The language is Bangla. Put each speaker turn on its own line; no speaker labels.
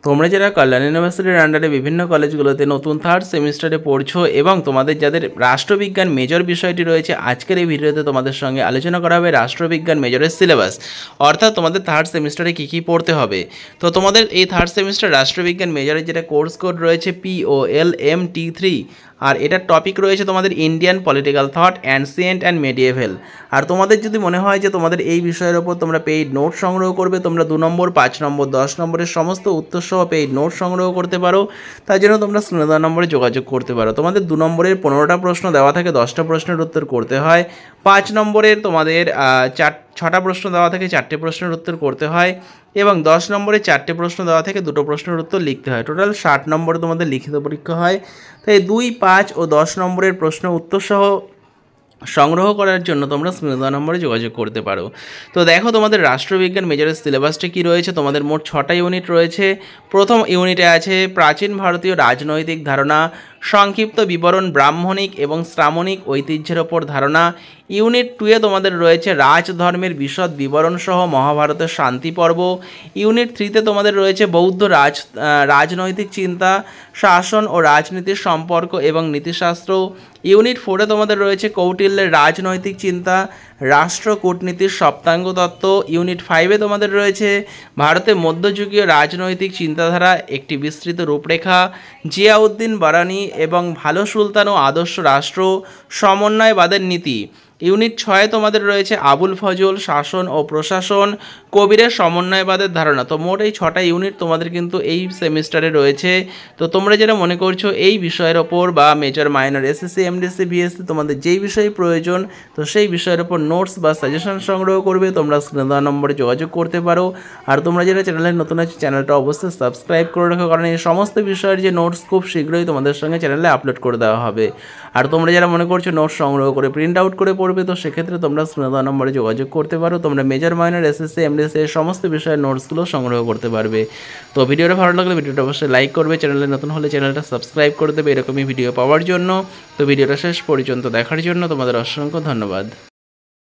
তোমরা যারা কল্যাণ ইউনিভার্সিটির আন্ডারে বিভিন্ন কলেজগুলোতে নতুন থার্ড সেমিস্টারে পড়ছো এবং তোমাদের যাদের রাষ্ট্রবিজ্ঞান মেজর বিষয়টি রয়েছে, আজকের এই ভিডিওতে তোমাদের সঙ্গে আলোচনা করা হবে রাষ্ট্রবিজ্ঞান মেজরের সিলেবাস, অর্থাৎ তোমাদের থার্ড সেমিস্টারে কী কী পড়তে হবে। তো তোমাদের এই থার্ড সেমিস্টার রাষ্ট্রবিজ্ঞান মেজরের যেটা কোর্স কোড রয়েছে POLMT3, আর এটার টপিক রয়েছে তোমাদের Indian political thought, ancient and medieval. আর তোমাদের যদি মনে হয় যে তোমাদের এই বিষয়ের ওপর তোমরা পেইড নোট সংগ্রহ করবে, তোমরা 2 নম্বর, 5 নম্বর, 10 নম্বরের সমস্ত উত্তরসহ পেইড নোট সংগ্রহ করতে পারো। তার জন্য তোমরা স্ক্রিনে দেওয়া নম্বরে যোগাযোগ করতে পারো। তোমাদের 2 নম্বরের 15টা প্রশ্ন দেওয়া থাকে, 10টা প্রশ্নের উত্তর করতে হয়। 5 নম্বরের তোমাদের 6টা প্রশ্ন দেওয়া থাকে, 4টে প্রশ্নের উত্তর করতে হয়। এবং 10 নম্বরে 4টে প্রশ্ন দেওয়া থেকে 2টো প্রশ্নের উত্তর লিখতে হয়। টোটাল 60 নম্বরে তোমাদের লিখিত পরীক্ষা হয়। তাই 2, 5 ও 10 নম্বরের প্রশ্ন উত্তরসহ সংগ্রহ করার জন্য তোমরা স্ক্রিনে দেওয়া নম্বরে যোগাযোগ করতে পারো। তো দেখো তোমাদের রাষ্ট্রবিজ্ঞান মেজরের সিলেবাসটা কী রয়েছে। তোমাদের মোট 6টা ইউনিট রয়েছে। প্রথম ইউনিটে আছে প্রাচীন ভারতীয় রাজনৈতিক ধারণা, সংক্ষিপ্ত বিবরণ, ব্রাহ্মণিক এবং শ্রামণিক ঐতিহ্যের ওপর ধারণা। ইউনিট 2-এ তোমাদের রয়েছে রাজধর্মের বিশদ বিবরণ সহ মহাভারতের শান্তি পর্ব। ইউনিট 3-তে তোমাদের রয়েছে বৌদ্ধ রাজনৈতিক চিন্তা, শাসন ও রাজনীতির সম্পর্ক এবং নীতিশাস্ত্র। ইউনিট 4-এ তোমাদের রয়েছে কৌটিল্যের রাজনৈতিক চিন্তা, রাষ্ট্র কূটনীতির সপ্তাঙ্গ তত্ত্ব। ইউনিট 5-এ তোমাদের রয়েছে ভারতের মধ্যযুগীয় রাজনৈতিক চিন্তাধারা একটি বিস্তৃত রূপরেখা, জিয়াউদ্দিন বারানি এবং ভালো সুলতান ও আদর্শ রাষ্ট্র, সমন্বয়বাদের নীতি। ইউনিট 6-এ তোমাদের রয়েছে আবুল ফজল, শাসন ও প্রশাসন, কবিরের সমন্বয়বাদের ধারণা। তো মোট এই 6টা ইউনিট তোমাদের কিন্তু এই সেমিস্টারে রয়েছে। তো তোমরা যেটা মনে করছো এই বিষয়ের ওপর বা major minor SSC MDC BSc তোমাদের যেই বিষয়ে প্রয়োজন, তো সেই বিষয়ের ওপর নোটস বা সাজেশন সংগ্রহ করবে তোমরা স্ক্রিনে দেওয়া নম্বরে যোগাযোগ করতে পারো। আর তোমরা যারা চ্যানেলে নতুন আছে চ্যানেলটা অবশ্যই সাবস্ক্রাইব করে রাখো, কারণ এই সমস্ত বিষয়ের যে নোটস খুব শীঘ্রই তোমাদের সঙ্গে চ্যানেলে আপলোড করে দেওয়া হবে। আর তোমরা যারা মনে করছো নোটস সংগ্রহ করে প্রিন্ট আউট করে পড়বে, তো সেক্ষেত্রে তোমরা স্ক্রিনে দেওয়া নম্বরে যোগাযোগ করতে পারো। তোমরা মেজর মাইনর SSC MDC এর সমস্ত বিষয়ের নোটসগুলো সংগ্রহ করতে পারবে। তো ভিডিওটা ভালো লাগলে ভিডিওটা অবশ্যই লাইক করবে, চ্যানেলে নতুন হলে চ্যানেলটা সাবস্ক্রাইব করে দেবে এরকমই ভিডিও পাওয়ার জন্য। তো ভিডিওটা শেষ পর্যন্ত দেখার জন্য তোমাদের অসংখ্য ধন্যবাদ।